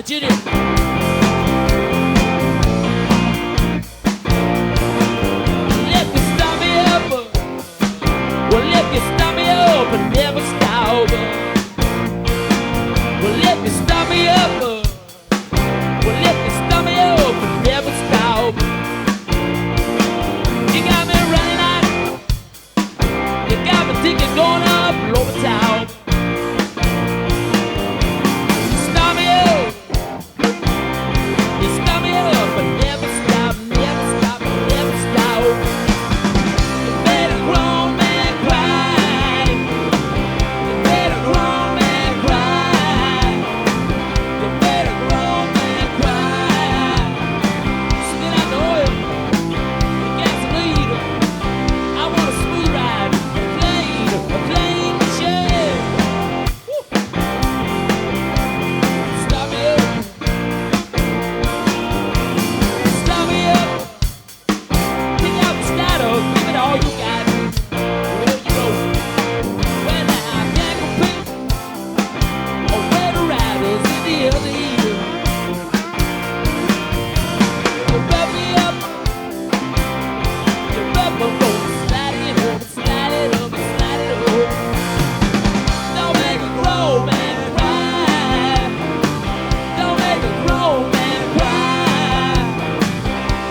Virginia. Let me stop me up. Well, let me stop me up and never stop. Well, let me stop me up. Well, let me stop me up and never stop. You got me running out. You got me thinking going up over town. Stop me up. You stop me up but never stop, never stop, never stop. You made a grown man cry. You made a grown man cry. You made a grown man cry. Spin out the oil, the gasoline. I want a smooth ride, a clean machine. Woo. Stop me up. Stop me up. Pick out the starter, give it all you got. Where you go? Where now I can't compete. Or where the riders in the other ear. You rub me up. You rub me up. Slide it up, slide it up, slide it up. Don't make a grown man cry. Don't make a grown man cry.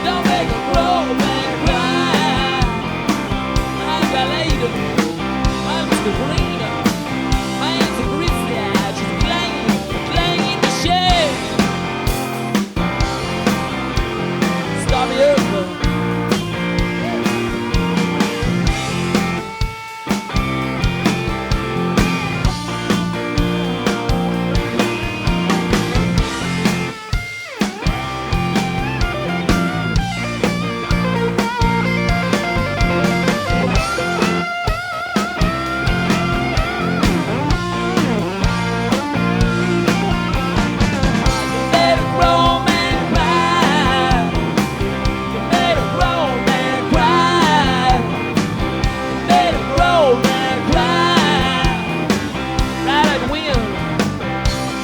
Don't make a grown man cry. I'm Galata. I'm Mr. Greener. I am the grizzly eye, just playing the shade. Stop me up. Made a grown man cry. You made a grown man cry. You made a grown man cry. Ride like the wind.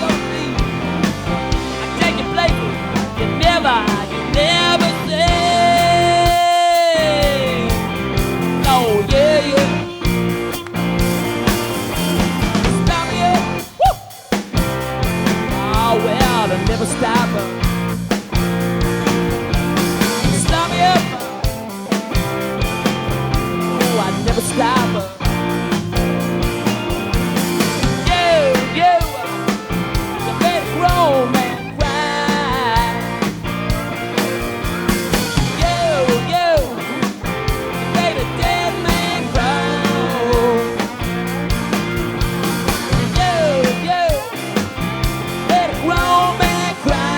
Go deep. I take your places. You never say. No, yeah. Stop me up. Woo. Oh well, I'll never stop her. Stop me up. Oh, I'd never stop her. You made a grown man cry. You made a dead man cry. You made a grown man cry.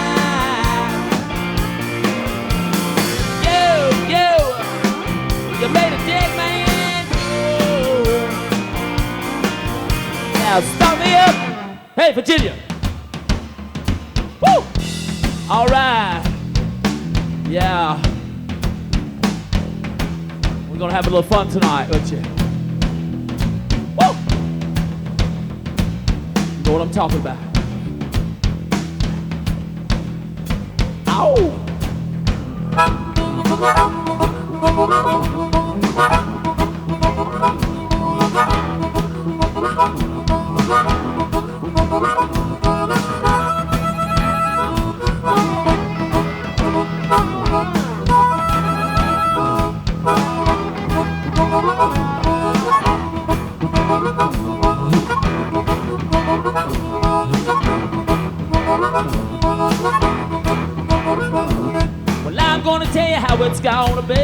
You made a dead man cry. Now stop me up. Hey, Virginia. Woo! All right. Yeah. We're gonna have a little fun tonight, aren't you? Woo! You know what I'm talking about. Ow! Well, I'm gonna tell you how it's gonna be.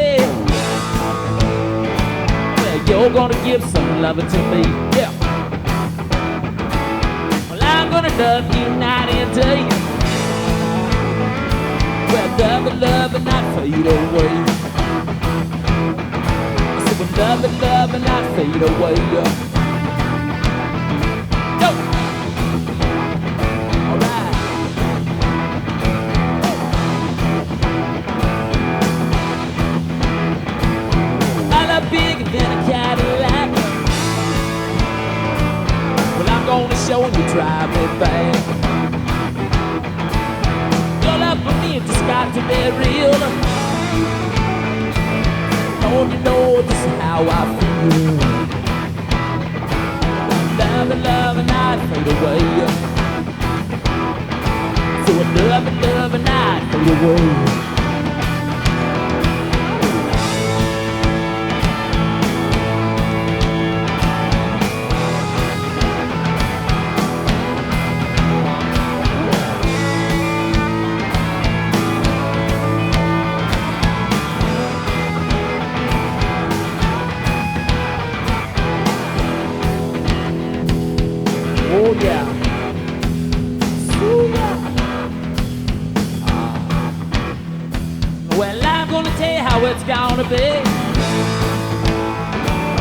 Well, you're gonna give some loving to me. Yeah. Well, I'm gonna love you night and day. Well, love and not fade away. I said, well, love and not fade away. Go. All right. I love bigger than a Cadillac. Well, I'm gonna show you drive me back. it real. Don't you know just how I feel? Love and love and I'd fade away. So I love and love and I'd fade away. Oh yeah. Well, I'm gonna tell you how it's gonna be.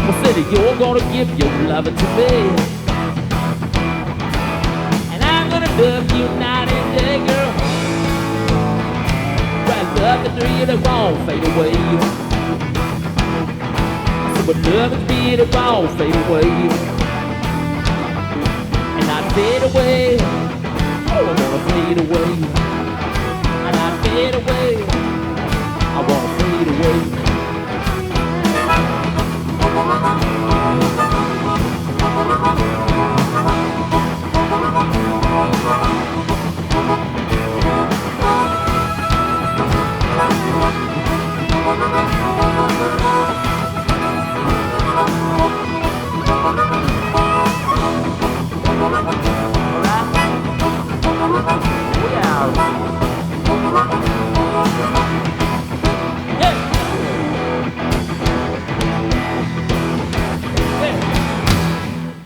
I said you're gonna give your love to me, and I'm gonna love you night and day, girl. Well, love the three that won't fade away. I said, but love is me that won't fade away. Fade away, oh, I wanna fade away, and I fade away, I wanna fade away.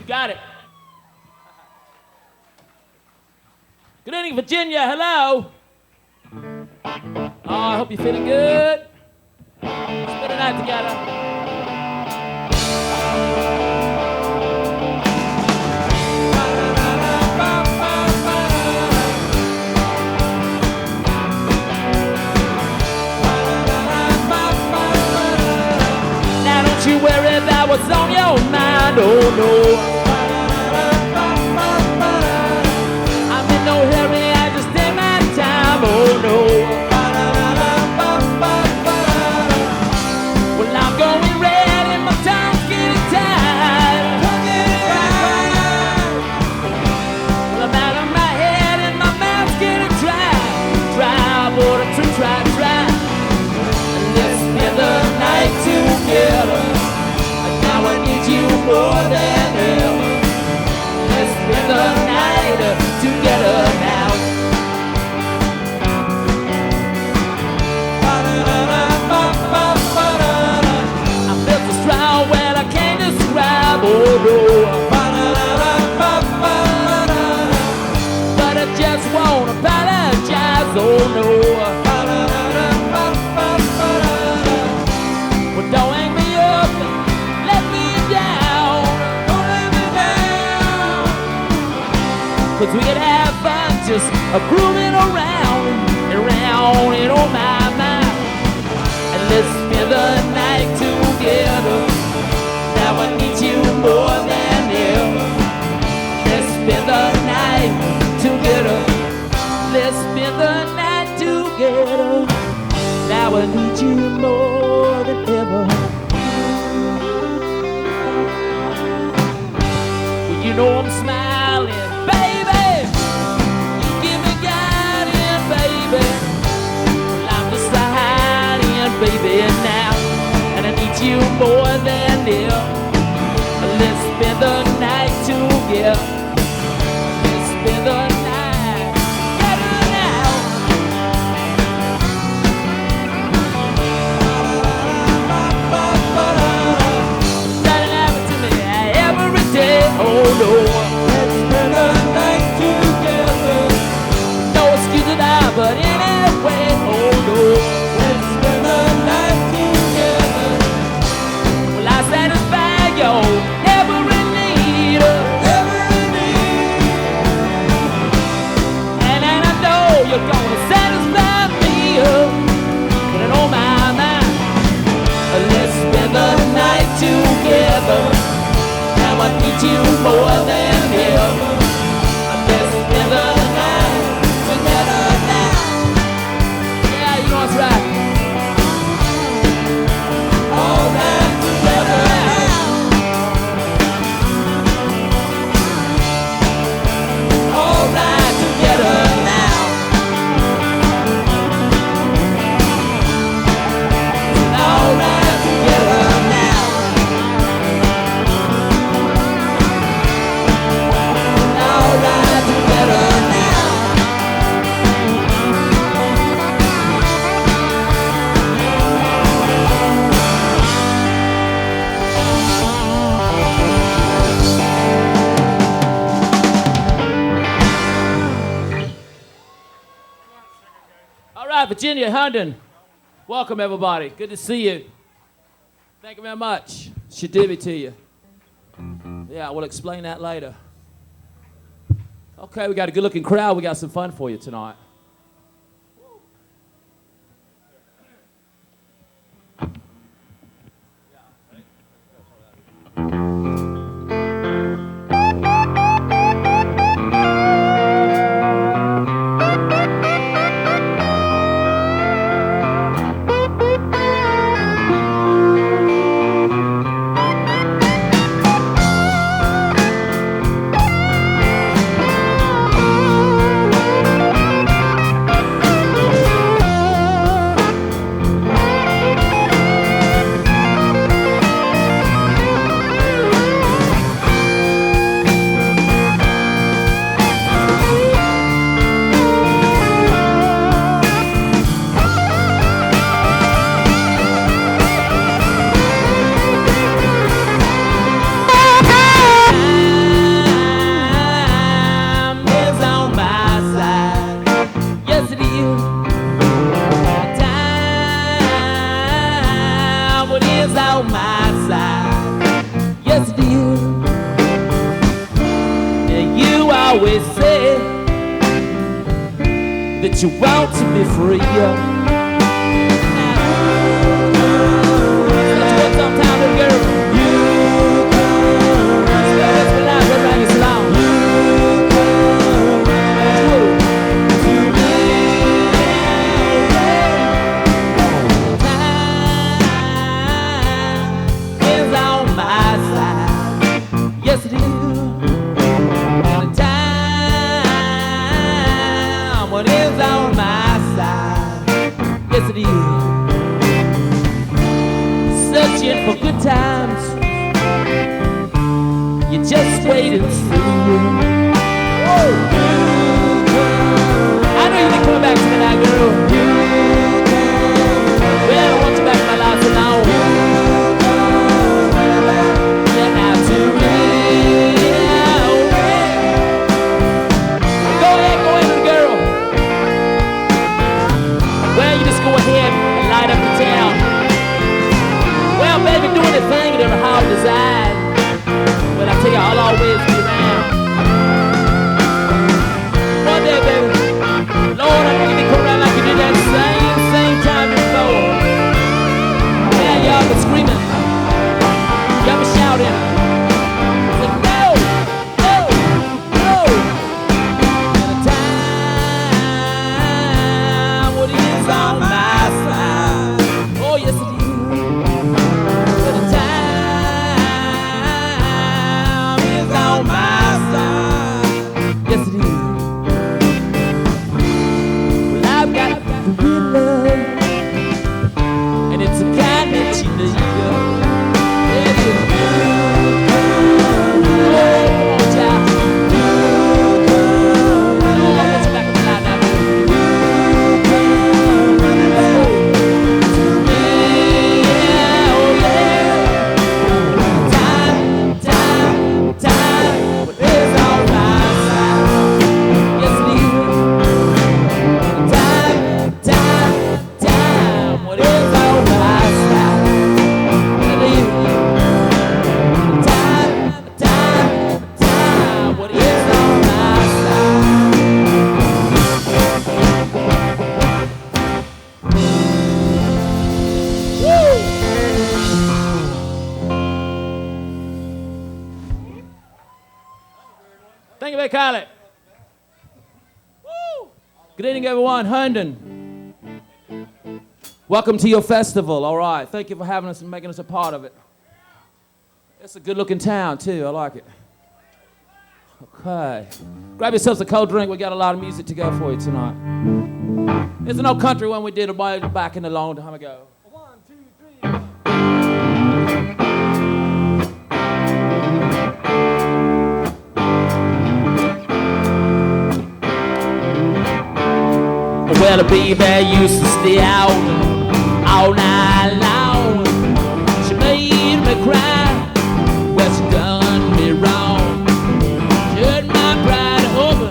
Got it. Good evening, Virginia. Hello. Oh, I hope you're feeling good. Spend a night together. Now don't you worry about what's on your mind. Oh no. Oh no. Well, I'm going red and my tongue's getting tied. Well, I'm out of my head and my mouth's getting dry. Dry, water to try. Let's spend the night together. Now I need you more than ever. Let's spend the night together now. Oh no. But I just won't apologize. Oh no. Well, don't hang me up, let me down. Don't let me down. 'Cause we could have fun just grooving around and round and oh my mind. And let's spend the night together. Now I need you more than ever. Let's spend the night together. Let's spend the night together. Now I need you more than ever. Well, you know I'm smiling, baby. You give me guiding, baby. Well, I'm just hiding, baby, now. And I need you more than ever. Let's spend the night together. Let's spend the night together now. That happens to me every day. Oh no. Let's spend the night together. No excuses now, but anyway. Oh no. Let's spend the night together. Well, I satisfy your you're gonna satisfy me, but I know my mind. Let's spend the night together. Now I need you more than ever. Let's spend the night together now. Yeah, you know what's right. right, Virginia, Herndon. Welcome, everybody. Good to see you. Thank you very much. Shadibi to you. Yeah, we'll explain that later. Okay, we got a good-looking crowd. We got some fun for you tonight. You want to be free. Let's some time, little girl. Let's be loud, let's bang it loud. Time is on my side. Yes, it is. What is on my side? Yes, it is. Searching for good times. You just wait and see. I know you ain't coming back to me now, girl. Well, I don't want you back in my life so long. Yeah, now to me. Go ahead, little girl. Well, you just go ahead and light up the town. Well, baby, doing the thing that the heart desired. But I tell you, I'll always be around. One day, baby, Lord, I think you can come around like you did that same time before. Yeah, y'all been screaming. Y'all been shouting. I said, no, no, no. And the time, what is on my side? Oh, yes, it is. But the time is on my side. Yes, it is. Well, I've got good love, and it's a kind that you need. It is. Oh, come on, child. Oh, let's back up the line now. Thank you very kindly. Woo! Good evening, everyone. Herndon. Welcome to your festival. All right. Thank you for having us and making us a part of it. It's a good-looking town, too. I like it. Okay. Grab yourselves a cold drink. We got a lot of music to go for you tonight. It's an old country one we did a while back in a long time ago. 1, 2, 3. Well, the baby used to stay out all night long. She made me cry. Well, she done me wrong. Turned my pride over.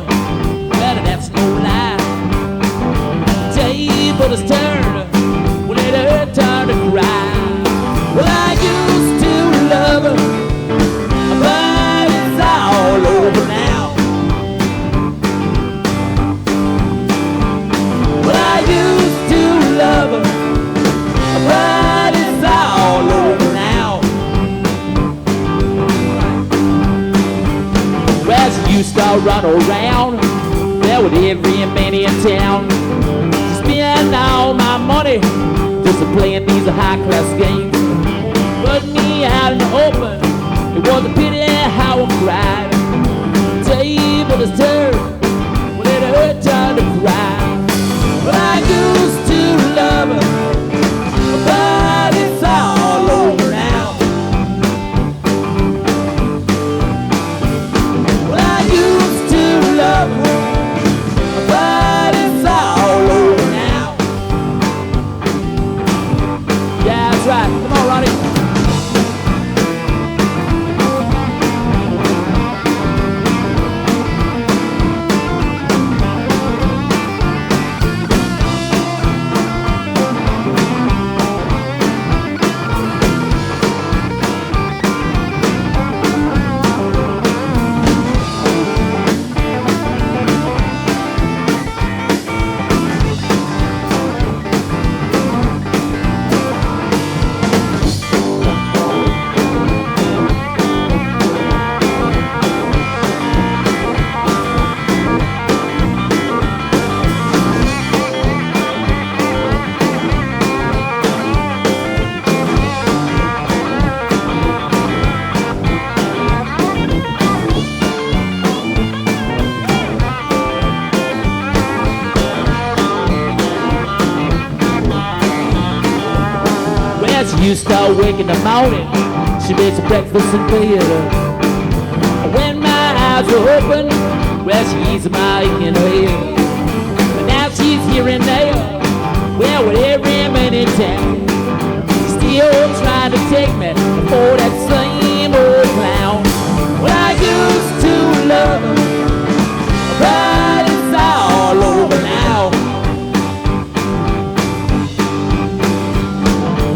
Well, that's no lie. Table run around there with every man in town. Spend all my money just playing these high-class games. Put me out in the open, it was a pity how I cried. The table is turned when it hurt time to cry. But I used to love her, but it's all over now. Well, I used to love her, but it's all over now. Yeah, that's right. Come on, Ronnie. You start waking the morning, she makes breakfast and bed. When my eyes are open, well, she's my aching head. But now she's here and there, well, with every man in town. She's still trying to take me for that same old clown. Well, I used to love her, but it's all over now.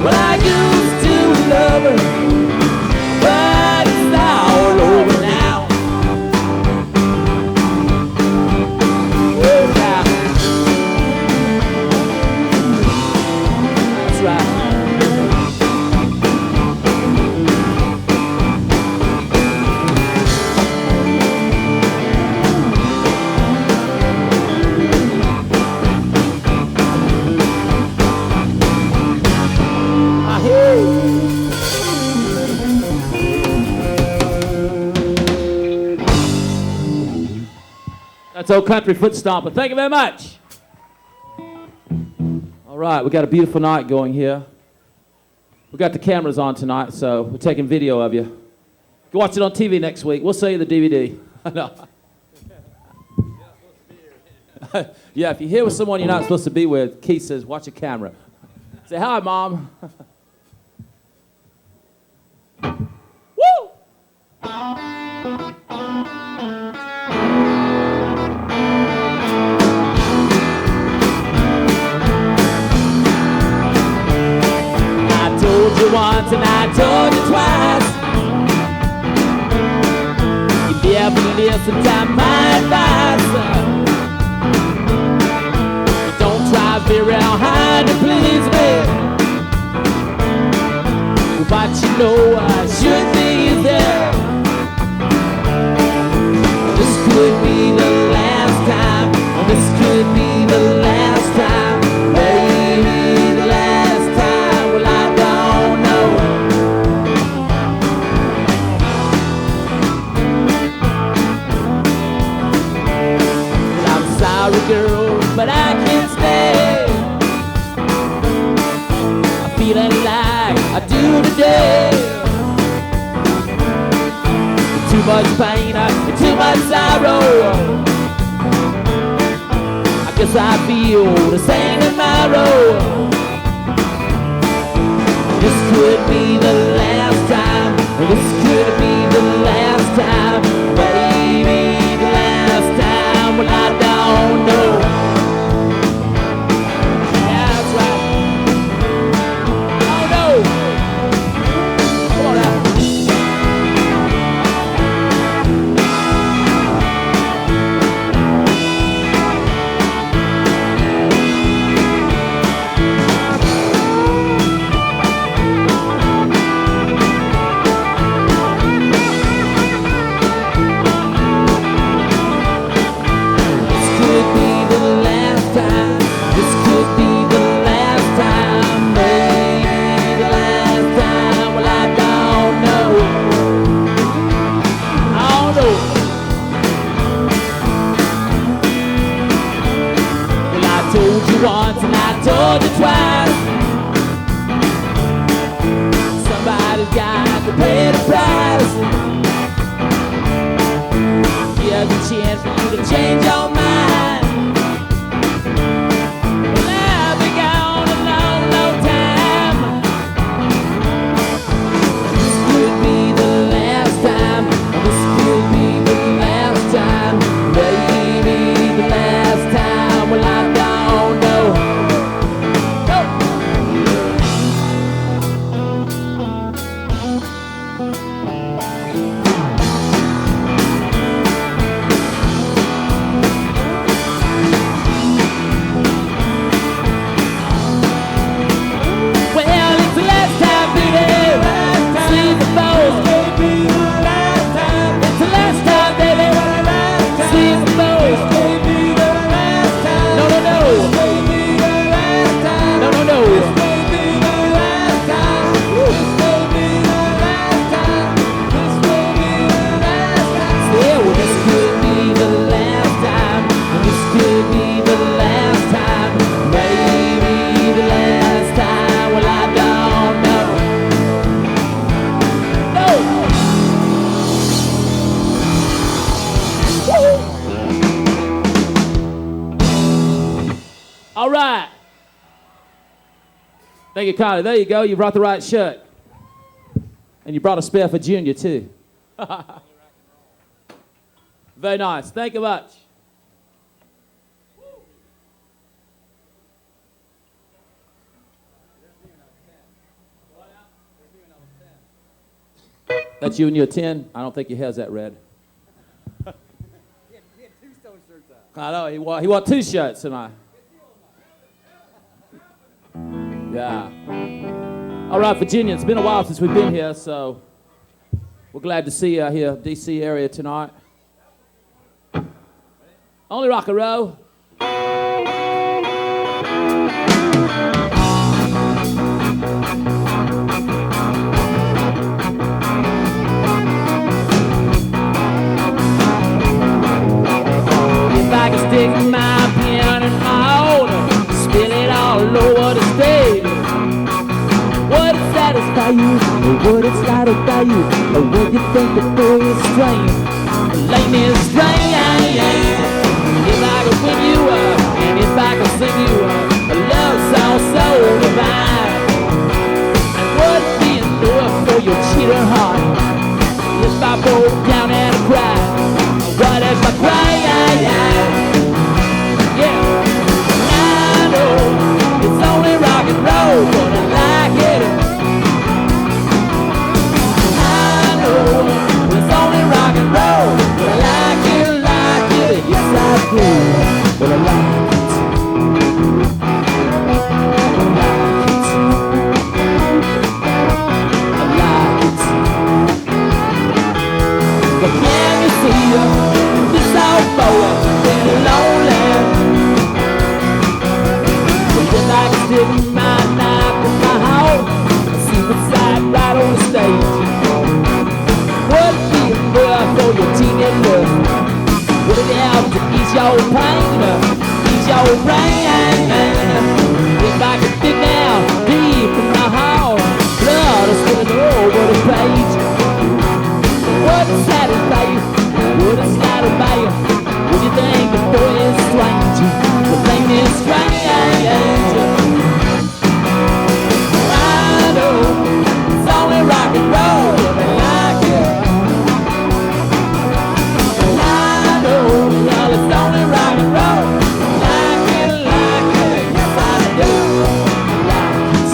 Well, I used to love her, but it's all over now. Oh, yeah. That's right. That's Old Country Foot Stomper. Thank you very much. All right, we got a beautiful night going here. We got the cameras on tonight, so we're taking video of you. Go watch it on TV next week. We'll sell you the DVD. Yeah, if you're here with someone you're not supposed to be with, Keith says, watch a camera. Say hi, Mom. Woo! I told you once and I told you twice. You never listen to my advice. Don't try very hard to please me. But you know I should be there. This could be the last time. This could be the last time. Maybe the last time. Well, I don't know. Well, I'm sorry, girl, but I can't stay. I'm feeling like I do today. Too much pain and too much sorrow. I guess I feel the same tomorrow. This could be the last time. This could be the last time. Maybe the last time. Well, I don't know. told you once and I told you twice. Somebody's got to pay the price. Here's a chance for you to change your mind. Well, I've been gone a long, long time. This could be the last time. This could be the last time. Maybe the last time. Well, I don't know. All right. Thank you, Connie. There you go. You brought the right shirt. And you brought a spare for Junior, too. Very nice. Thank you much. That's you and your 10? I don't think he has that red. He had 2 Stone shirts out. I know. He wore 2 shirts tonight. Yeah. All right, Virginia, it's been a while since we've been here, so we're glad to see you here, D.C. area tonight. Only rock and roll. If I could stick my pen in my holder, spill it all over the stage. Would it satisfy you, or would it satisfy you, or would you think the boy is strange? Lame is strange. If I could win you up, and if I could sing you a love song so divine, and would it be enough for your cheating heart? If I broke down and cried, what if I cried? Yeah, I know it's only rock and roll, but I like it. I know it's only rock and roll, but I like it, yes I do, but I like it. I like it. But can you see this old boy feeling lonely? If I could stick my knife in my heart and see what's side right on the stage, would it be enough for your teenage love? Would it help to ease your pain, ease your brain? If I could dig down deep in my heart, blood is spilling over the page, would it satisfy you? Would it satisfy you? Would you think the boy is strange? The thing is strange. I know it's only rock and roll, but I like it. I know, well, it's only rock and roll. Like it, yes I do. Like it.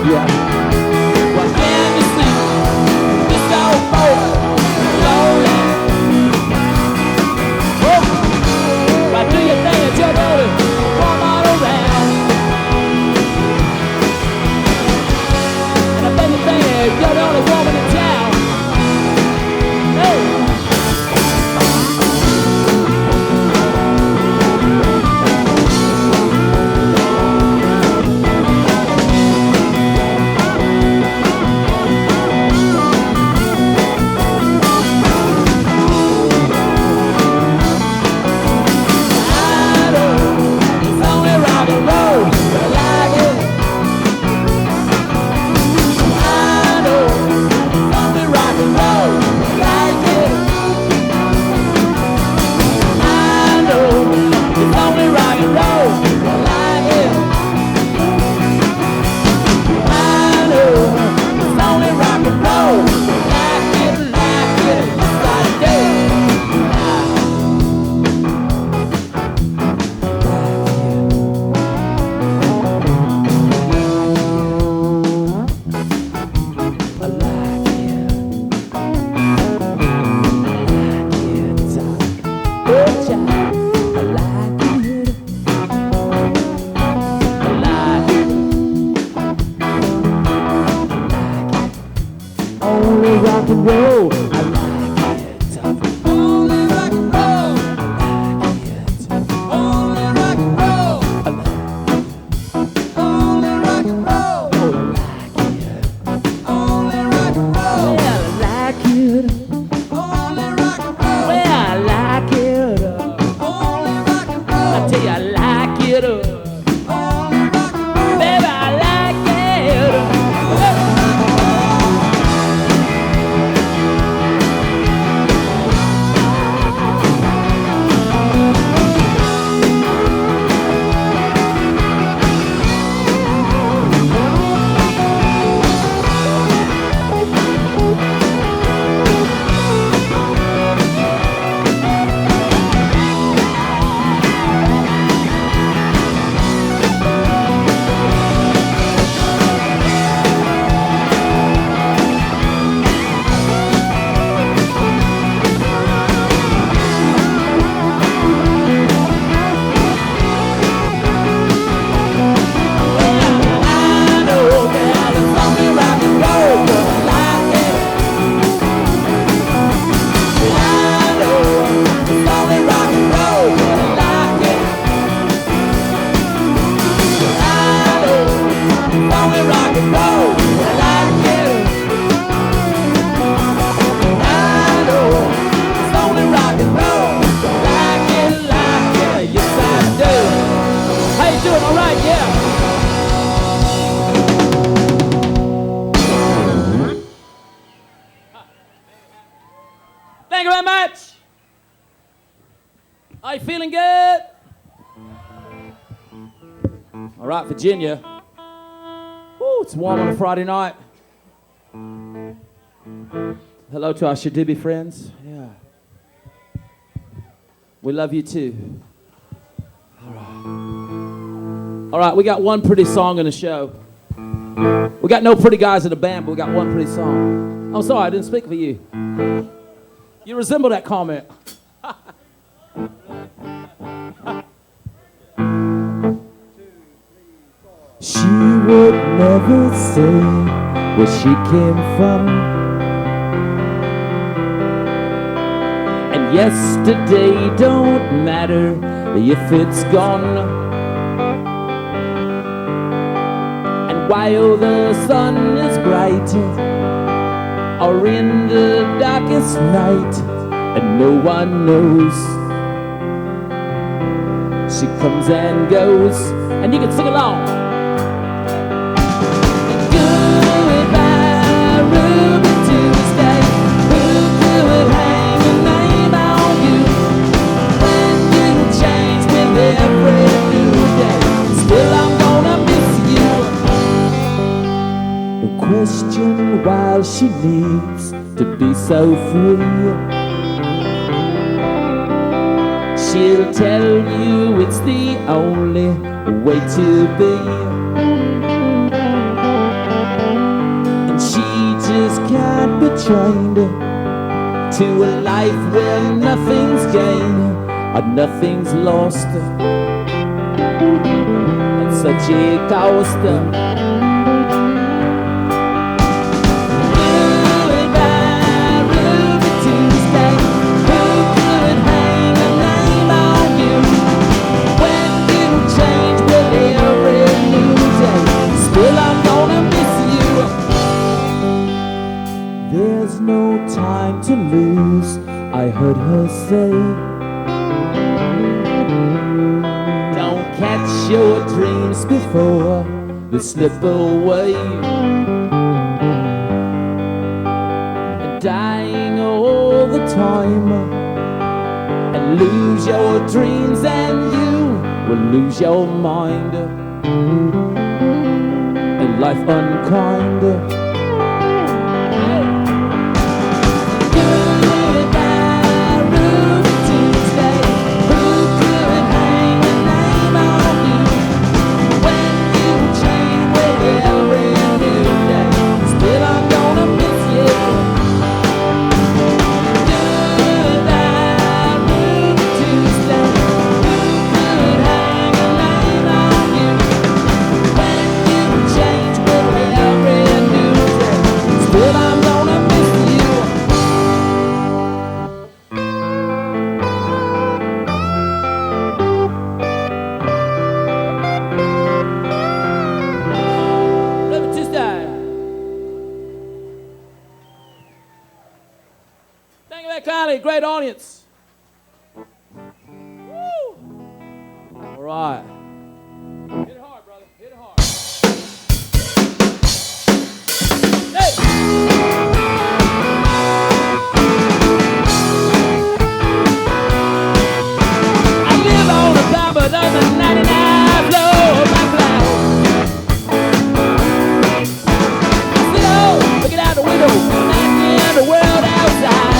Yeah. Well, only rock and roll. I like it. Only rock and roll. I like it. Only rock and roll. I like it. Only rock and roll. Oh, I like it. Only rock and roll. Well, I like it. Only rock and roll. Well, I like it. Only rock and roll. I tell you, I like it. Only rock and roll. Baby, I like it. Thank you very much. Are you feeling good? All right, Virginia. Ooh, it's warm on a Friday night. Hello to our Shadibi friends. Yeah. We love you too. All right. All right, we got one pretty song in the show. We got no pretty guys in the band, but we got one pretty song. I'm sorry, I didn't speak for you. You resemble that comment. She would never say where she came from, and yesterday don't matter if it's gone. And while the sun is bright, or in the darkest night, and no one knows, she comes and goes, and you can sing along. Goodbye, Ruby Tuesday. Who could hang a name on you when you change with every new day? Still, I'm gonna miss you. No question why she needs to be so free. She'll tell you it's the only way to be, and she just can't be trained to a life where nothing's gained or nothing's lost. It's such a cost. To lose, I heard her say. Don't catch your dreams before they slip away. And dying all the time, and lose your dreams, and you will lose your mind, and life unkind. Change with every new Thank you very kindly. Great audience. Woo! All right. Hit it hard, brother. Hit it hard. Hey! I live on the top of the 99 floor of my cloud. I sit home, looking out the window, imagining the world outside.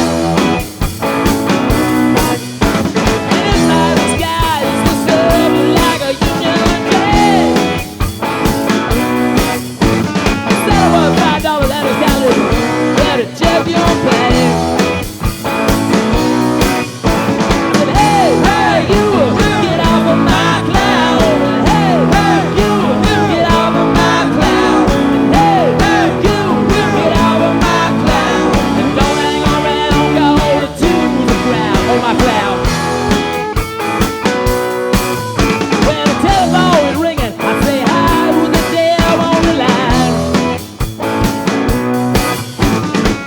And inside the sky is the sun like a Union Jack. Instead of $5 that is counted, better check your plan. Hey, you, get off of my cloud. Hey, you, get off of my cloud. Hey, you, get off of my cloud. And don't hang around, go to the ground on my cloud. When the telephone is ringing, I say hi, who's the devil on the line?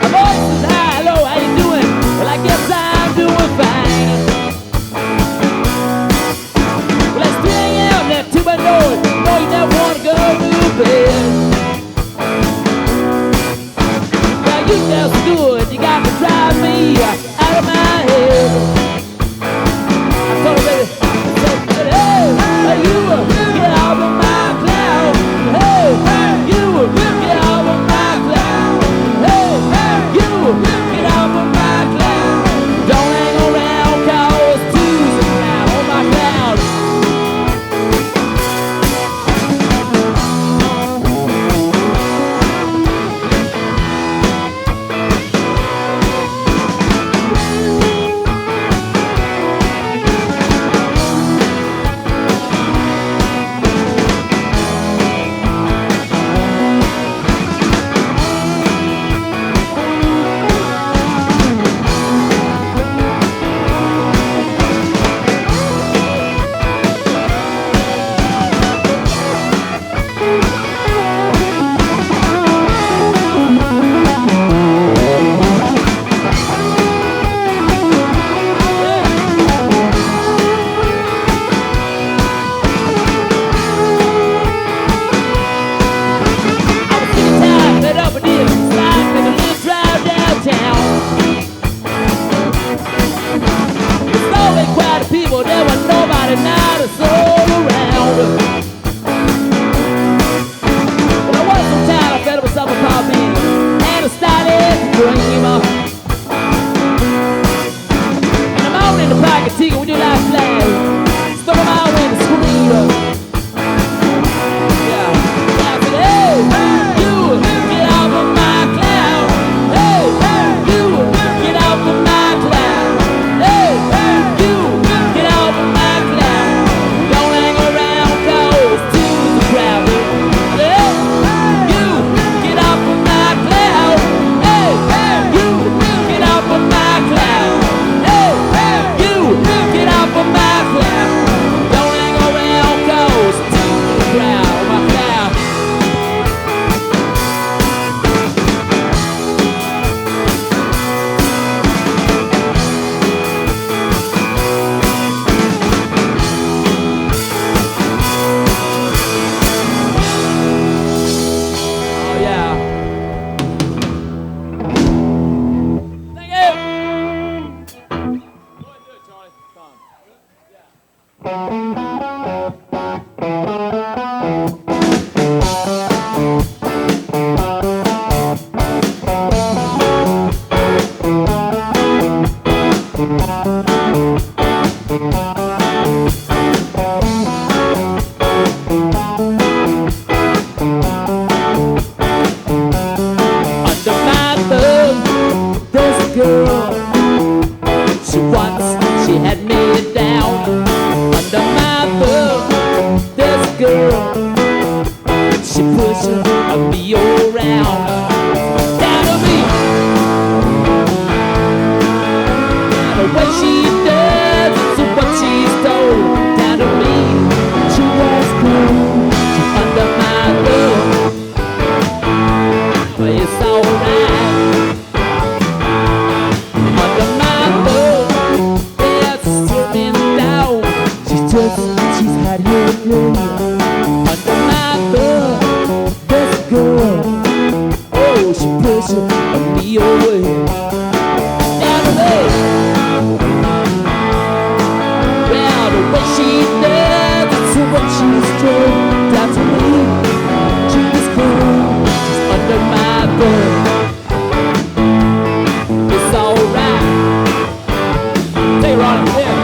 My voice is high, hello, how you doing? Well, I guess I'm doing fine. Well, it's 3 a.m. that to my door. No, you never want to go to bed. Well, you just good. You got to drive me out of my head. I told her, baby, I said, hey, you get off of my cloud. Hey, you get off of my cloud. Hey, you get off of my cloud. Don't hang around, cause Tuesday now on my cloud. your way. Down the road. Well, the way she does, it's the way she's doing. Down to me, she's gone. She's under my thumb. It's alright. Take her on up there.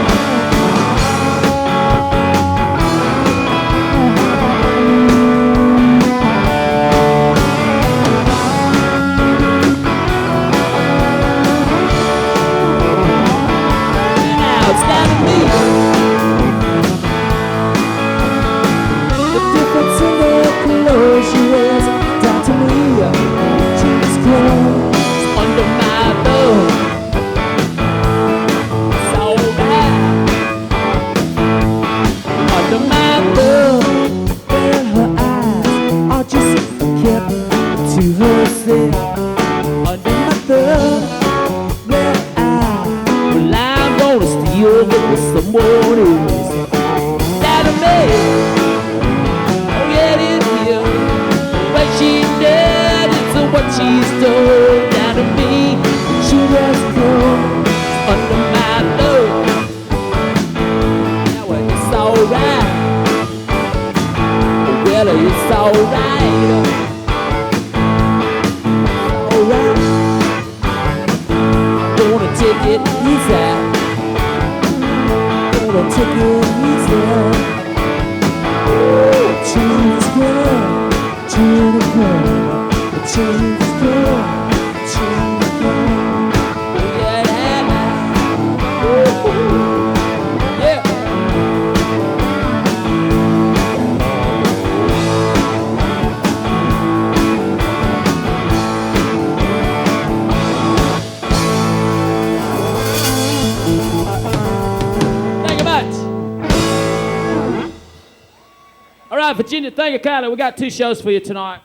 Virginia, thank you, Kylie. We got 2 shows for you tonight.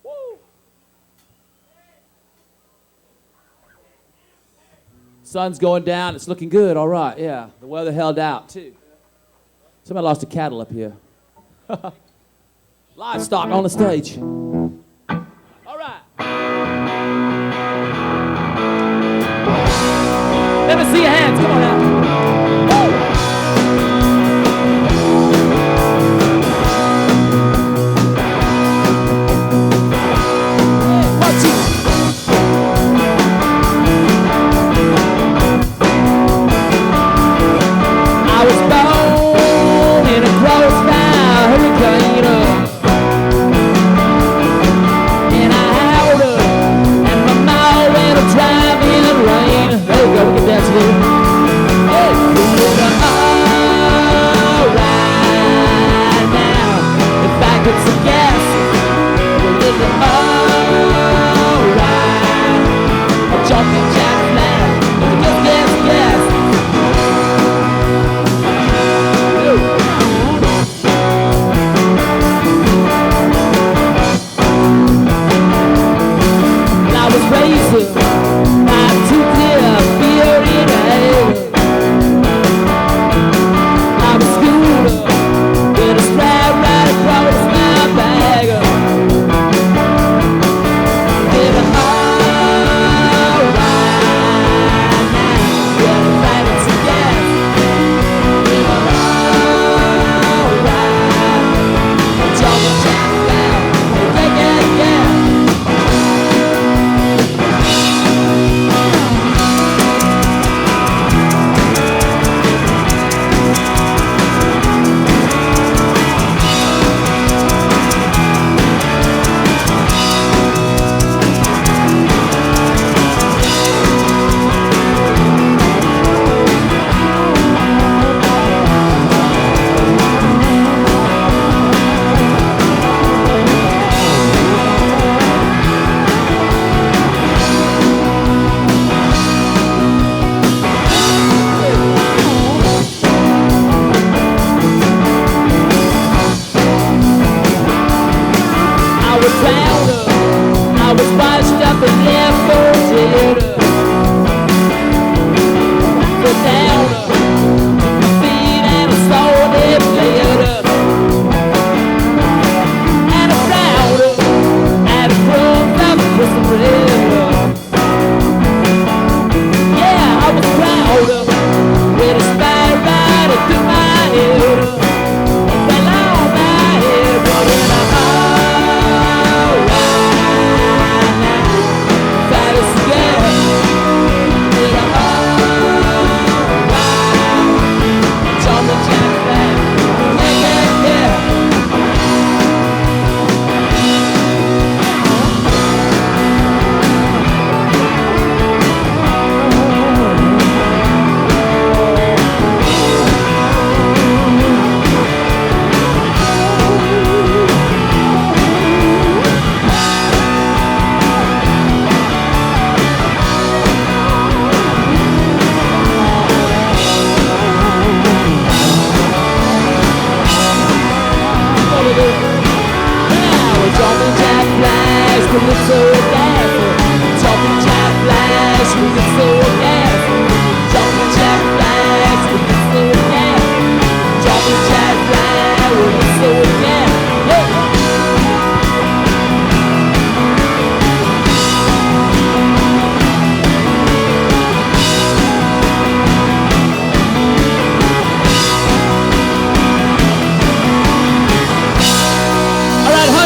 Woo. Sun's going down. It's looking good. All right, yeah. The weather held out, too. Somebody lost a cattle up here. Livestock on the stage. All right. Let me see your hands. Come on now. get so gas. Jumping jack flash, we get so gas. Jumping jack flash, we get so gas. Jumping jack flash, we get so gas.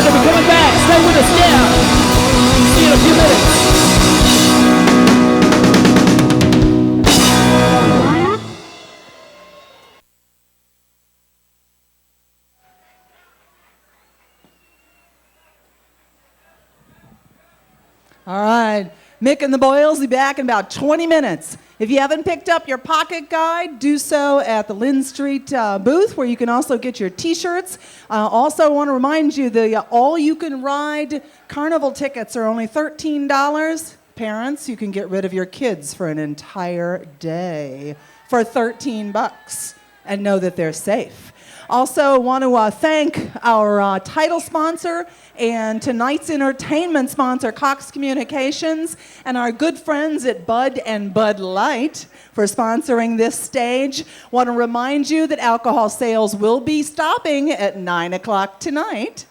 We're coming back. Stay with us now. See you in a few minutes. All right. Mick and the Boyles will be back in about 20 minutes. If you haven't picked up your pocket guide, do so at the Lynn Street booth, where you can also get your T-shirts. Also, want to remind you the all-you-can-ride carnival tickets are only $13. Parents, you can get rid of your kids for an entire day for $13 and know that they're safe. Also want to thank our title sponsor and tonight's entertainment sponsor, Cox Communications, and our good friends at Bud and Bud Light for sponsoring this stage. Want to remind you that alcohol sales will be stopping at 9 o'clock tonight.